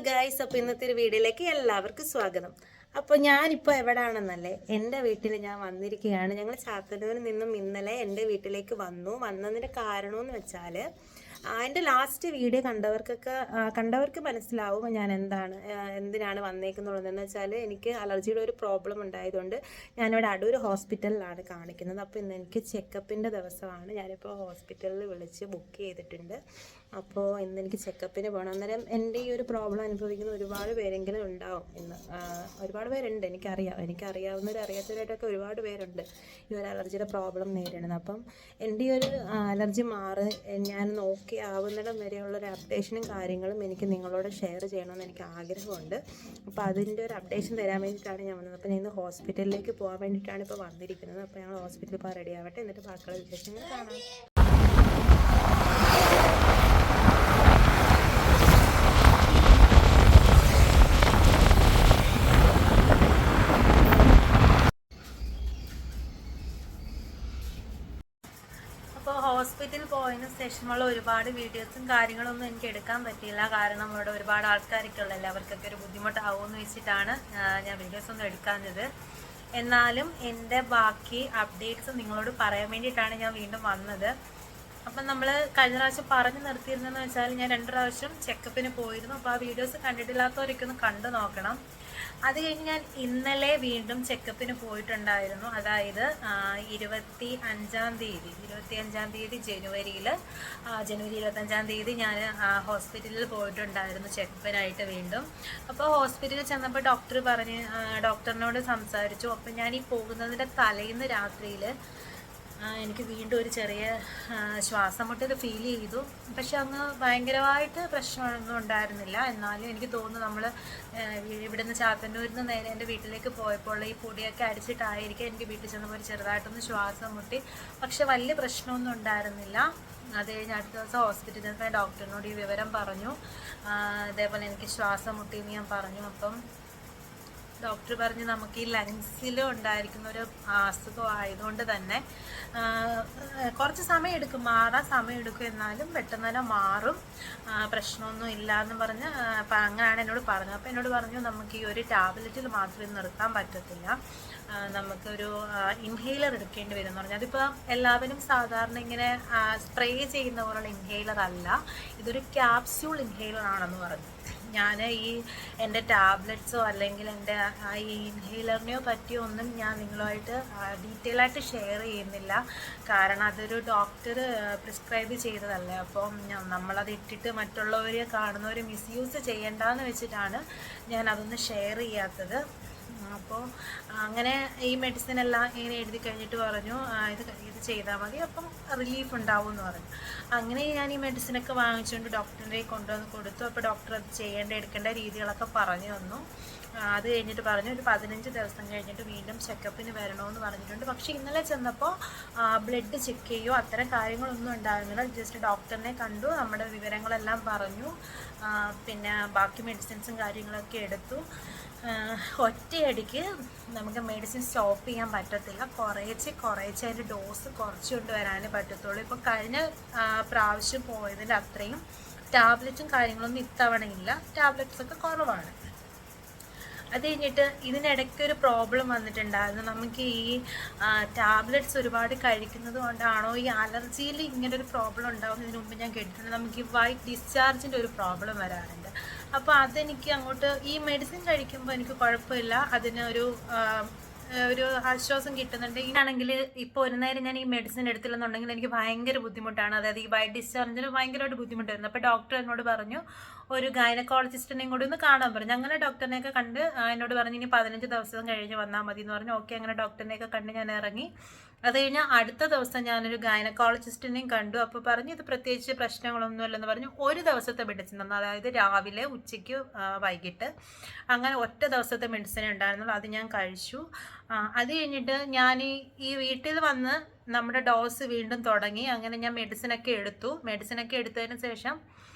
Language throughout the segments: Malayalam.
ഗായ്സ്, അപ്പോൾ ഇന്നത്തെ ഒരു വീഡിയോയിലേക്ക് എല്ലാവർക്കും സ്വാഗതം. അപ്പോൾ ഞാനിപ്പോൾ എവിടെയാണെന്നല്ലേ, എൻ്റെ വീട്ടിൽ ഞാൻ വന്നിരിക്കുകയാണ്. ഞങ്ങൾ ചാത്തന്നൂരിൽ നിന്നും ഇന്നലെ എൻ്റെ വീട്ടിലേക്ക് വന്നതിൻ്റെ കാരണമെന്ന് വെച്ചാൽ എൻ്റെ ലാസ്റ്റ് വീഡിയോ കണ്ടവർക്ക് മനസ്സിലാവും ഞാൻ എന്തിനാണ് വന്നേക്കുന്നുള്ളതെന്ന് വെച്ചാൽ, എനിക്ക് അലർജിയുടെ ഒരു പ്രോബ്ലം ഉണ്ടായതുകൊണ്ട് ഞാനിവിടെ അടൂർ ഹോസ്പിറ്റലിലാണ് കാണിക്കുന്നത്. അപ്പോൾ ഇന്ന് എനിക്ക് ചെക്കപ്പിൻ്റെ ദിവസമാണ്. ഞാനിപ്പോൾ ഹോസ്പിറ്റലിൽ വിളിച്ച് ബുക്ക് ചെയ്തിട്ടുണ്ട്. അപ്പോൾ ഇന്ന് എനിക്ക് ചെക്കപ്പിന് പോകണം. അന്നേരം എൻ്റെ ഈ ഒരു പ്രോബ്ലം അനുഭവിക്കുന്ന ഒരുപാട് പേരെങ്കിലും ഉണ്ടാവും. ഇന്ന് ഒരുപാട് പേരുണ്ട്, എനിക്കറിയാവുന്നവരും അറിയാത്തവരായിട്ടൊക്കെ ഒരുപാട് പേരുണ്ട് ഈ ഒരു അലർജിയുടെ പ്രോബ്ലം നേരിടുന്നത്. അപ്പം എൻ്റെ ഈ ഒരു അലർജി ഞാൻ ആവുന്നിടം വരെയുള്ളൊരു അപ്ഡേഷനും കാര്യങ്ങളും എനിക്ക് നിങ്ങളോട് ഷെയർ ചെയ്യണമെന്ന് എനിക്ക് ആഗ്രഹമുണ്ട്. അപ്പോൾ അതിൻ്റെ ഒരു അപ്ഡേഷൻ തരാൻ വേണ്ടിയിട്ടാണ് ഞാൻ വന്നത്. അപ്പോൾ ഞാൻ ഇന്ന് ഹോസ്പിറ്റലിലേക്ക് പോകാൻ വേണ്ടിയിട്ടാണ് ഇപ്പോൾ വന്നിരിക്കുന്നത്. അപ്പോൾ ഞങ്ങൾ ഹോസ്പിറ്റലിൽ പോകാൻ റെഡി ആവട്ടെ, എന്നിട്ട് ബാക്കിയുള്ള വിശേഷങ്ങൾ കാണാം. അപ്പോൾ ഹോസ്പിറ്റലിൽ പോയതിന് ശേഷമുള്ള ഒരുപാട് വീഡിയോസും കാര്യങ്ങളൊന്നും എനിക്ക് എടുക്കാൻ പറ്റിയില്ല. കാരണം ഇവിടെ ഒരുപാട് ആൾക്കാരൊക്കെ ഉള്ളല്ലോ, അവർക്കൊക്കെ ഒരു ബുദ്ധിമുട്ടാവുമെന്ന് വെച്ചിട്ടാണ് ഞാൻ വീഡിയോസൊന്നും എടുക്കാഞ്ഞത്. എന്നാലും എൻ്റെ ബാക്കി അപ്ഡേറ്റ്സ് നിങ്ങളോട് പറയാൻ വേണ്ടിയിട്ടാണ് ഞാൻ വീണ്ടും വന്നത്. അപ്പം നമ്മൾ കഴിഞ്ഞ പ്രാവശ്യം പറഞ്ഞു നിർത്തിയിരുന്നതെന്ന് വെച്ചാൽ, ഞാൻ 2 പ്രാവശ്യം ചെക്കപ്പിന് പോയിരുന്നു. അപ്പോൾ ആ വീഡിയോസ് കണ്ടിട്ടില്ലാത്തവരൊക്കെ ഒന്ന് കണ്ടു നോക്കണം. അത് കഴിഞ്ഞ് ഞാൻ ഇന്നലെ വീണ്ടും ചെക്കപ്പിന് പോയിട്ടുണ്ടായിരുന്നു. അതായത് 25-ാം തീയതി ജനുവരി 25-ാം തീയതി ഞാൻ ഹോസ്പിറ്റലിൽ പോയിട്ടുണ്ടായിരുന്നു ചെക്കപ്പിനായിട്ട് വീണ്ടും. അപ്പോൾ ഹോസ്പിറ്റലിൽ ചെന്നപ്പോൾ ഡോക്ടറിനോട് സംസാരിച്ചു. അപ്പോൾ ഞാൻ ഈ പോകുന്നതിൻ്റെ തലേന്ന് രാത്രിയിൽ എനിക്ക് വീണ്ടും ഒരു ചെറിയ ശ്വാസം മുട്ടൽ ഫീൽ ചെയ്തു. പക്ഷെ അങ്ങ് ഭയങ്കരമായിട്ട് പ്രശ്നമൊന്നും ഉണ്ടായിരുന്നില്ല. എന്നാലും എനിക്ക് തോന്നുന്നു നമ്മൾ ഇവിടുന്ന് ചാത്തന്നൂരിൽ നിന്ന് നേരെ എൻ്റെ വീട്ടിലേക്ക് പോയപ്പോൾ ഈ പൊടിയൊക്കെ അടിച്ചിട്ടായിരിക്കും എനിക്ക് വീട്ടിൽ ചെന്നപ്പോൾ ഒരു ചെറുതായിട്ടൊന്ന് ശ്വാസം മുട്ടി. പക്ഷെ വലിയ പ്രശ്നമൊന്നും ഉണ്ടായിരുന്നില്ല. അത് കഴിഞ്ഞ് അടുത്ത ദിവസം ഹോസ്പിറ്റലിൽ ചെന്നപ്പോൾ ഡോക്ടറിനോട് ഈ വിവരം പറഞ്ഞു. അതേപോലെ എനിക്ക് ശ്വാസം മുട്ടിയെന്ന് ഞാൻ പറഞ്ഞു. അപ്പം ഡോക്ടർ പറഞ്ഞു, നമുക്ക് ഈ ലങ്സിൽ ഉണ്ടായിരിക്കുന്ന ഒരു അസുഖം ആയതുകൊണ്ട് തന്നെ കുറച്ച് മാറാൻ സമയം എടുക്കും, എന്നാലും പെട്ടെന്ന് തന്നെ മാറും, പ്രശ്നമൊന്നും ഇല്ല എന്ന് പറഞ്ഞ് അങ്ങനെയാണ് എന്നോട് പറഞ്ഞത്. അപ്പോൾ എന്നോട് പറഞ്ഞു, നമുക്ക് ഈ ഒരു ടാബ്ലറ്റിൽ മാത്രമേ നിർത്താൻ പറ്റത്തില്ല, നമുക്കൊരു ഇൻഹേലർ എടുക്കേണ്ടി വരും എന്ന് പറഞ്ഞു. അതിപ്പോൾ എല്ലാവരും സാധാരണ ഇങ്ങനെ സ്പ്രേ ചെയ്യുന്ന പോലുള്ള ഇൻഹേലർ അല്ല, ഇതൊരു ക്യാപ്സ്യൂൾ ഇൻഹേലർ ആണെന്ന് പറഞ്ഞു. ഞാൻ എൻ്റെ ടാബ്ലറ്റ്സോ അല്ലെങ്കിൽ എൻ്റെ ഈ ഇൻഹേലറിനെയോ പറ്റിയോ ഒന്നും ഞാൻ നിങ്ങളുമായിട്ട് ഡീറ്റെയിൽ ആയിട്ട് ഷെയർ ചെയ്യുന്നില്ല. കാരണം അതൊരു ഡോക്ടർ പ്രിസ്ക്രൈബ് ചെയ്തതല്ലേ. അപ്പം നമ്മളത് ഇട്ടിട്ട് മറ്റുള്ളവരെ കാണുന്നവർ മിസ്യൂസ് ചെയ്യണ്ടെന്ന് വെച്ചിട്ടാണ് ഞാൻ അതൊന്നും ഷെയർ ചെയ്യാത്തത്. അപ്പോൾ അങ്ങനെ ഈ മെഡിസിൻ എല്ലാം ഇങ്ങനെ എഴുതി കഴിഞ്ഞിട്ട് പറഞ്ഞു, ഇത് ചെയ്താൽ മതി, അപ്പം റിലീഫ് ഉണ്ടാവും എന്ന് പറഞ്ഞു. അങ്ങനെ ഞാൻ ഈ മെഡിസിനൊക്കെ വാങ്ങിച്ചുകൊണ്ട് ഡോക്ടറിൻ്റെ കൊണ്ടുവന്ന് കൊടുത്തു. അപ്പോൾ ഡോക്ടർ അത് എടുക്കേണ്ട രീതികളൊക്കെ പറഞ്ഞു തന്നു. അത് കഴിഞ്ഞിട്ട് പറഞ്ഞു, ഒരു 15 ദിവസം കഴിഞ്ഞിട്ട് വീണ്ടും ചെക്കപ്പിന് വരണമെന്ന് പറഞ്ഞിട്ടുണ്ട്. പക്ഷേ ഇന്നലെ ചെന്നപ്പോൾ ബ്ലഡ് ചെക്ക് ചെയ്യുമോ അത്തരം കാര്യങ്ങളൊന്നും ഉണ്ടായിരുന്നില്ല. ജസ്റ്റ് ഡോക്ടറിനെ കണ്ടു, നമ്മുടെ വിവരങ്ങളെല്ലാം പറഞ്ഞു, പിന്നെ ബാക്കി മെഡിസിൻസും കാര്യങ്ങളൊക്കെ എടുത്തു. ഒറ്റയടിക്ക് നമുക്ക് മെഡിസിൻ സ്റ്റോപ്പ് ചെയ്യാൻ പറ്റത്തില്ല, കുറേശ്ശെ അതിൻ്റെ ഡോസ് കുറച്ച് കൊണ്ടുവരാനേ പറ്റത്തുള്ളൂ. ഇപ്പോൾ കഴിഞ്ഞ പ്രാവശ്യം പോയതിൻ്റെ അത്രയും ടാബ്ലറ്റും കാര്യങ്ങളൊന്നും ഇത്തവണ ഇല്ല, ടാബ്ലറ്റ്സൊക്കെ കുറവാണ്. അത് കഴിഞ്ഞിട്ട് ഇതിനിടയ്ക്ക് ഒരു പ്രോബ്ലം വന്നിട്ടുണ്ടായിരുന്നു. നമുക്ക് ഈ ടാബ്ലറ്റ്സ് ഒരുപാട് കഴിക്കുന്നത് കൊണ്ടാണോ ഈ അലർജിയിൽ ഇങ്ങനെ ഒരു പ്രോബ്ലം ഉണ്ടാകുന്നതിന് മുമ്പ് ഞാൻ കേട്ടിട്ടുണ്ട്, നമുക്ക് ഈ വൈറ്റ് ഡിസ്ചാർജിൻ്റെ ഒരു പ്രോബ്ലം വരാറുണ്ട്. അപ്പോൾ അതെനിക്ക് അങ്ങോട്ട് ഈ മെഡിസിൻ കഴിക്കുമ്പോൾ എനിക്ക് കുഴപ്പമില്ല, അതിന് ഒരു ആശ്വാസം കിട്ടുന്നുണ്ട്. ഇതാണെങ്കിൽ ഇപ്പോൾ ഒരു നേരം ഞാൻ ഈ മെഡിസിൻ എടുത്തില്ലെന്നുണ്ടെങ്കിൽ എനിക്ക് ഭയങ്കര ബുദ്ധിമുട്ടാണ്. അതായത് ഈ വൈറ്റ് ഡിസ്ചാർജിന് ഭയങ്കരമായിട്ട് ബുദ്ധിമുട്ടായിരുന്നു. അപ്പോൾ ഡോക്ടർ എന്നോട് പറഞ്ഞു, ഒരു ഗൈനക്കോളജിസ്റ്റിനെയും കൂടി ഒന്ന് കാണാൻ പറഞ്ഞു. അങ്ങനെ ഡോക്ടറിനെയൊക്കെ കണ്ട് എന്നോട് പറഞ്ഞു, ഇനി 15 ദിവസം കഴിഞ്ഞ് വന്നാൽ മതി എന്ന് പറഞ്ഞു. ഓക്കെ, അങ്ങനെ ഡോക്ടറിനെയൊക്കെ കണ്ട് ഞാൻ ഇറങ്ങി. അത് കഴിഞ്ഞാൽ അടുത്ത ദിവസം ഞാനൊരു ഗൈനക്കോളജിസ്റ്റിനെയും കണ്ടു. അപ്പോൾ പറഞ്ഞു, ഇത് പ്രത്യേകിച്ച് പ്രശ്നങ്ങളൊന്നുമില്ലെന്ന് പറഞ്ഞു. ഒരു ദിവസത്തെ മെഡിസിൻ തന്നു, അതായത് രാവിലെ, ഉച്ചയ്ക്ക്, വൈകിട്ട്, അങ്ങനെ ഒറ്റ ദിവസത്തെ മെഡിസിൻ ഉണ്ടായിരുന്നുള്ളൂ. അത് ഞാൻ കഴിച്ചു. അത് കഴിഞ്ഞിട്ട് ഞാൻ ഈ വീട്ടിൽ വന്ന് നമ്മുടെ ഡോസ് വീണ്ടും തുടങ്ങി. അങ്ങനെ ഞാൻ മെഡിസിനൊക്കെ എടുത്തതിന് ശേഷം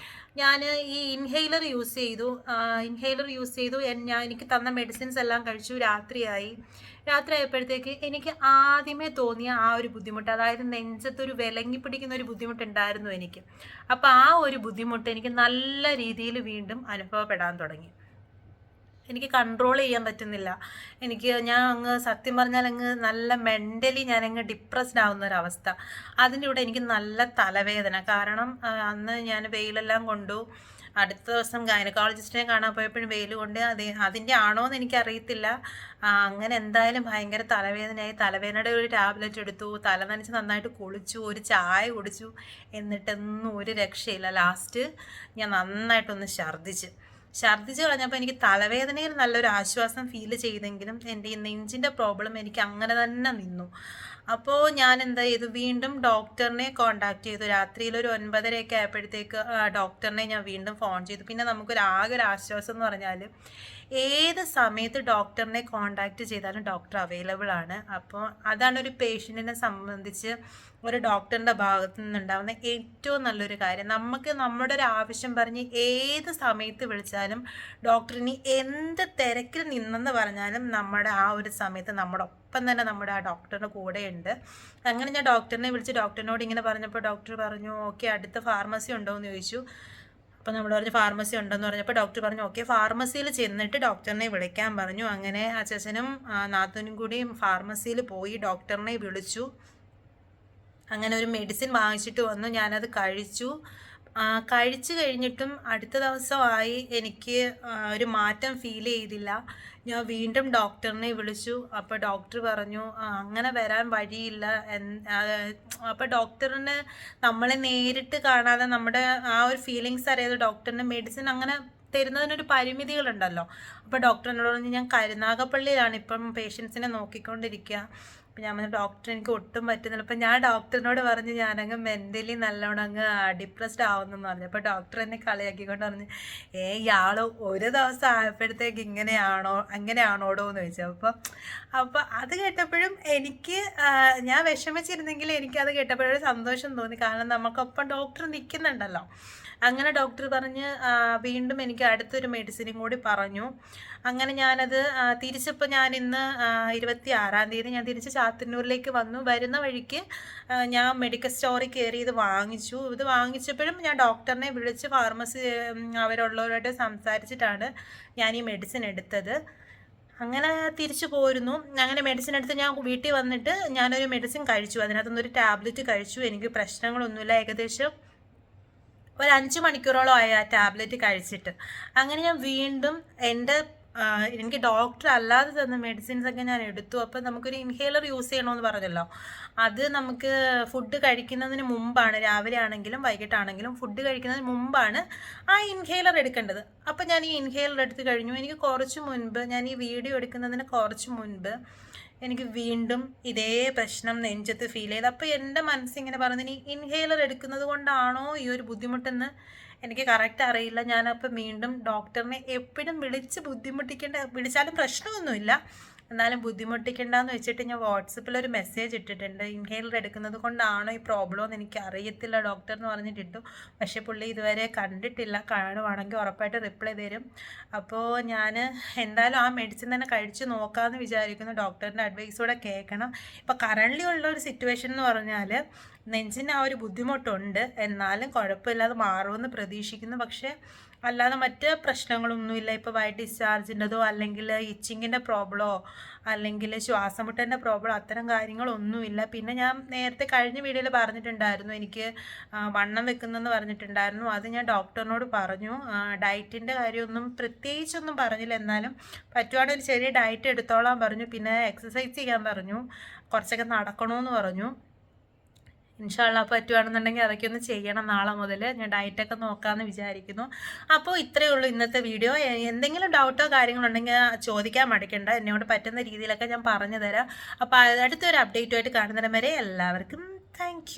ഞാൻ ഈ ഇൻഹെയിലർ യൂസ് ചെയ്തു. എനിക്ക് തന്ന മെഡിസിൻസ് എല്ലാം കഴിച്ചു. രാത്രി ആയപ്പോഴത്തേക്ക് എനിക്ക് ആദ്യമേ തോന്നിയ ആ ഒരു ബുദ്ധിമുട്ട്, അതായത് നെഞ്ചത്തൊരു വിലങ്ങി പിടിക്കുന്ന ഒരു ബുദ്ധിമുട്ടുണ്ടായിരുന്നു എനിക്ക്. അപ്പോൾ ആ ഒരു ബുദ്ധിമുട്ട് എനിക്ക് നല്ല രീതിയിൽ വീണ്ടും അനുഭവപ്പെടാൻ തുടങ്ങി. എനിക്ക് കൺട്രോൾ ചെയ്യാൻ പറ്റുന്നില്ല. ഞാൻ സത്യം പറഞ്ഞാൽ നല്ല മെൻ്റലി ഞാനങ്ങ് ഡിപ്രസ്ഡ് ആവുന്ന ഒരവസ്ഥ. അതിൻ്റെ കൂടെ എനിക്ക് നല്ല തലവേദന. കാരണം അന്ന് ഞാൻ വെയിലെല്ലാം കൊണ്ടു. അടുത്ത ദിവസം ഗൈനക്കോളജിസ്റ്റിനെ കാണാൻ പോയപ്പോഴും വെയിൽ കൊണ്ട് അതിൻ്റെ ആണോ എന്ന് എനിക്കറിയത്തില്ല. അങ്ങനെ എന്തായാലും ഭയങ്കര തലവേദനയായി. തലവേദനയുടെ ഒരു ടാബ്ലറ്റ് എടുത്തു, തല നനച്ച് നന്നായിട്ട് കുളിച്ചു, ഒരു ചായ കുടിച്ചു. എന്നിട്ടൊന്നും ഒരു രക്ഷയില്ല. ലാസ്റ്റ് ഞാൻ നന്നായിട്ടൊന്ന് ഛർദ്ദിച്ച് കളഞ്ഞപ്പോൾ എനിക്ക് തലവേദനയിൽ നല്ലൊരു ആശ്വാസം ഫീൽ ചെയ്തെങ്കിലും എൻ്റെ ഈ നെഞ്ചിൻ്റെ പ്രോബ്ലം എനിക്ക് അങ്ങനെ തന്നെ നിന്നു. അപ്പോൾ ഞാൻ എന്താ ചെയ്തു, വീണ്ടും ഡോക്ടറിനെ കോണ്ടാക്ട് ചെയ്തു. രാത്രിയിൽ ഒരു 9:30 ആയപ്പോഴത്തേക്ക് ഡോക്ടറിനെ ഞാൻ വീണ്ടും ഫോൺ ചെയ്തു. പിന്നെ ആകെ ഒരു ആശ്വാസം എന്ന് പറഞ്ഞാൽ ഏത് സമയത്ത് ഡോക്ടറിനെ കോണ്ടാക്ട് ചെയ്താലും ഡോക്ടർ അവൈലബിൾ ആണ്. അപ്പോൾ അതാണ് ഒരു പേഷ്യൻറ്റിനെ സംബന്ധിച്ച് ഒരു ഡോക്ടറിൻ്റെ ഭാഗത്തു നിന്നുണ്ടാകുന്ന ഏറ്റവും നല്ലൊരു കാര്യം. നമുക്ക് നമ്മുടെ ഒരു ആവശ്യം പറഞ്ഞ് ഏത് സമയത്ത് വിളിച്ചാലും ഡോക്ടറിന് എന്ത് തിരക്കിൽ നിന്നെന്ന് പറഞ്ഞാലും നമ്മുടെ ആ ഒരു സമയത്ത് നമ്മുടെ ഒപ്പം തന്നെ നമ്മുടെ ആ ഡോക്ടറിൻ്റെ കൂടെയുണ്ട്. അങ്ങനെ ഞാൻ ഡോക്ടറിനെ വിളിച്ച് ഡോക്ടറിനോട് ഇങ്ങനെ പറഞ്ഞപ്പോൾ ഡോക്ടർ പറഞ്ഞു, ഓക്കെ അടുത്ത ഫാർമസി ഉണ്ടോ എന്ന് ചോദിച്ചു. അപ്പോൾ നമ്മൾ പറഞ്ഞു ഫാർമസി ഉണ്ടെന്ന് പറഞ്ഞപ്പോൾ ഡോക്ടർ പറഞ്ഞു ഓക്കെ ഫാർമസിയിൽ ചെന്നിട്ട് ഡോക്ടറിനെ വിളിക്കാൻ പറഞ്ഞു. അങ്ങനെ അച്ഛനും നാത്തനും കൂടി ഫാർമസിയിൽ പോയി ഡോക്ടറിനെ വിളിച്ചു. അങ്ങനെ ഒരു മെഡിസിൻ വാങ്ങിച്ചിട്ട് വന്നു. ഞാനത് കഴിച്ചു കഴിഞ്ഞിട്ടും അടുത്ത ദിവസമായി എനിക്ക് ഒരു മാറ്റം ഫീൽ ചെയ്തില്ല. ഞാൻ വീണ്ടും ഡോക്ടറിനെ വിളിച്ചു. അപ്പോൾ ഡോക്ടർ പറഞ്ഞു അങ്ങനെ വരാൻ വഴിയില്ല. അപ്പോൾ ഡോക്ടറിന് നമ്മളെ നേരിട്ട് കാണാതെ നമ്മുടെ ആ ഒരു ഫീലിങ്സ് അറിയാതെ ഡോക്ടറിന് മെഡിസിൻ അങ്ങനെ തരുന്നതിനൊരു പരിമിതികളുണ്ടല്ലോ. അപ്പോൾ ഡോക്ടർ എന്നോട് പറഞ്ഞു ഞാൻ കരുനാഗപ്പള്ളിയിലാണ് ഇപ്പം പേഷ്യൻസിനെ നോക്കിക്കൊണ്ടിരിക്കുക. അപ്പം ഞാൻ പറഞ്ഞു ഡോക്ടർ എനിക്ക് ഒട്ടും പറ്റുന്നില്ല. അപ്പം ഞാൻ ഡോക്ടറിനോട് പറഞ്ഞു ഞാനങ്ങ് മെൻ്റലി നല്ലോണം അങ്ങ് ഡിപ്രസ്ഡ് ആവുന്നെന്ന് പറഞ്ഞു. അപ്പോൾ ഡോക്ടർ എന്നെ കളിയാക്കിക്കൊണ്ട് പറഞ്ഞു ഇയാൾ ഒരു ദിവസം ആയപ്പോഴത്തേക്ക് അങ്ങനെയാണോടോ എന്ന് ചോദിച്ചു. അപ്പോൾ അത് കേട്ടപ്പോഴും ഞാൻ വിഷമിച്ചിരുന്നെങ്കിൽ എനിക്കത് കേട്ടപ്പോഴൊരു സന്തോഷം തോന്നി. കാരണം നമുക്കൊപ്പം ഡോക്ടർ നിൽക്കുന്നുണ്ടല്ലോ. അങ്ങനെ ഡോക്ടർ പറഞ്ഞ് വീണ്ടും എനിക്ക് അടുത്തൊരു മെഡിസിനും കൂടി പറഞ്ഞു. അങ്ങനെ ഞാനത് തിരിച്ചപ്പോൾ ഞാൻ ഇന്ന് 26-ാം തീയതി ഞാൻ തിരിച്ച് ചാത്തന്നൂരിലേക്ക് വന്നു. വരുന്ന വഴിക്ക് ഞാൻ മെഡിക്കൽ സ്റ്റോറിൽ കയറി ഇത് വാങ്ങിച്ചപ്പോഴും ഞാൻ ഡോക്ടറിനെ വിളിച്ച് ഫാർമസി അവരുള്ളവരോട്ട് സംസാരിച്ചിട്ടാണ് ഞാൻ ഈ മെഡിസിൻ എടുത്തത്. അങ്ങനെ തിരിച്ചു പോരുന്നു. അങ്ങനെ മെഡിസിൻ എടുത്ത് ഞാൻ വീട്ടിൽ വന്നിട്ട് ഞാനൊരു മെഡിസിൻ കഴിച്ചു. അതിനകത്തുനിന്നൊരു ടാബ്ലറ്റ് കഴിച്ചു. എനിക്ക് പ്രശ്നങ്ങളൊന്നുമില്ല. ഏകദേശം ഒരു 5 മണിക്കൂറോളം ആയി ആ ടാബ്ലറ്റ് കഴിച്ചിട്ട്. അങ്ങനെ ഞാൻ വീണ്ടും എനിക്ക് ഡോക്ടർ അല്ലാതെ തന്ന മെഡിസിൻസ് ഒക്കെ ഞാൻ എടുത്തു. അപ്പോൾ നമുക്കൊരു ഇൻഹേലർ യൂസ് ചെയ്യണമെന്ന് പറഞ്ഞല്ലോ. അത് നമുക്ക് ഫുഡ് കഴിക്കുന്നതിന് മുമ്പാണ്, രാവിലെ ആണെങ്കിലും വൈകിട്ടാണെങ്കിലും ഫുഡ് കഴിക്കുന്നതിന് മുമ്പാണ് ആ ഇൻഹേലർ എടുക്കേണ്ടത്. അപ്പോൾ ഞാൻ ഈ ഇൻഹേലർ എടുത്ത് കഴിഞ്ഞു. ഞാൻ ഈ വീഡിയോ എടുക്കുന്നതിന് കുറച്ച് മുൻപ് എനിക്ക് വീണ്ടും ഇതേ പ്രശ്നം നെഞ്ചത്ത് ഫീൽ ചെയ്ത്. അപ്പോൾ എൻ്റെ മനസ്സിങ്ങനെ പറഞ്ഞു ഇനി ഇൻഹേലർ എടുക്കുന്നത് കൊണ്ടാണോ ഈ ഒരു ബുദ്ധിമുട്ടെന്ന് എനിക്ക് കറക്റ്റ് അറിയില്ല. ഞാനപ്പോൾ വീണ്ടും ഡോക്ടറിനെ എപ്പോഴും വിളിച്ചാലും പ്രശ്നമൊന്നുമില്ല, എന്നാലും ബുദ്ധിമുട്ടിക്കണ്ടെന്ന് വെച്ചിട്ട് ഞാൻ വാട്സപ്പിൽ ഒരു മെസ്സേജ് ഇട്ടിട്ടുണ്ട്. ഇൻഹേലർ എടുക്കുന്നത് കൊണ്ടാണോ ഈ പ്രോബ്ലം എന്ന് എനിക്ക് അറിയത്തില്ല ഡോക്ടർ എന്ന് പറഞ്ഞിട്ടിട്ടു. പക്ഷേ പുള്ളി ഇതുവരെ കണ്ടിട്ടില്ല. കാണുവാണെങ്കിൽ ഉറപ്പായിട്ട് റിപ്ലൈ തരും. അപ്പോൾ ഞാൻ എന്തായാലും ആ മെഡിസിൻ തന്നെ കഴിച്ച് നോക്കാമെന്ന് വിചാരിക്കുന്നു. ഡോക്ടറിൻ്റെ അഡ്വൈസ് കൂടെ കേൾക്കണം. ഇപ്പോൾ കറൻ്റ്ലി ഉള്ള ഒരു സിറ്റുവേഷൻ എന്ന് പറഞ്ഞാൽ നെഞ്ചിന് ആ ഒരു ബുദ്ധിമുട്ടുണ്ട്, എന്നാലും കുഴപ്പമില്ലാതെ മാറുമെന്ന് പ്രതീക്ഷിക്കുന്നു. പക്ഷേ അല്ലാതെ മറ്റ് പ്രശ്നങ്ങളൊന്നുമില്ല. ഇപ്പോൾ വൈറ്റ് ഡിസ്ചാർജിൻ്റെതോ അല്ലെങ്കിൽ ഇച്ചിങ്ങിൻ്റെ പ്രോബ്ലമോ അല്ലെങ്കിൽ ശ്വാസമുട്ടൻ്റെ പ്രോബ്ലം അത്തരം കാര്യങ്ങളൊന്നുമില്ല. പിന്നെ ഞാൻ നേരത്തെ കഴിഞ്ഞ വീഡിയോയിൽ പറഞ്ഞിട്ടുണ്ടായിരുന്നു എനിക്ക് വണ്ണം വെക്കുന്നെന്ന് പറഞ്ഞിട്ടുണ്ടായിരുന്നു. അത് ഞാൻ ഡോക്ടറിനോട് പറഞ്ഞു. ഡയറ്റിൻ്റെ കാര്യമൊന്നും പ്രത്യേകിച്ചൊന്നും പറഞ്ഞില്ല, എന്നാലും പറ്റുവാണെങ്കിൽ ഒരു ചെറിയ ഡയറ്റ് എടുത്തോളാൻ പറഞ്ഞു. പിന്നെ എക്സസൈസ് ചെയ്യാൻ പറഞ്ഞു, കുറച്ചൊക്കെ നടക്കണമെന്ന് പറഞ്ഞു. ഇൻഷാല്ലാ പറ്റുവാണെന്നുണ്ടെങ്കിൽ അതൊക്കെ ഒന്ന് ചെയ്യണം. നാളെ മുതൽ ഞാൻ ഡയറ്റൊക്കെ നോക്കാമെന്ന് വിചാരിക്കുന്നു. അപ്പോൾ ഇത്രയേ ഉള്ളൂ ഇന്നത്തെ വീഡിയോ. എന്തെങ്കിലും ഡൗട്ടോ കാര്യങ്ങളോ ഉണ്ടെങ്കിൽ ചോദിക്കാൻ മടിക്കണ്ട, എന്നോട് പറ്റുന്ന രീതിയിലൊക്കെ ഞാൻ പറഞ്ഞു തരാം. അപ്പോൾ അടുത്തൊരു അപ്ഡേറ്റുമായിട്ട് കാണുന്നതിന് വരെ എല്ലാവർക്കും താങ്ക്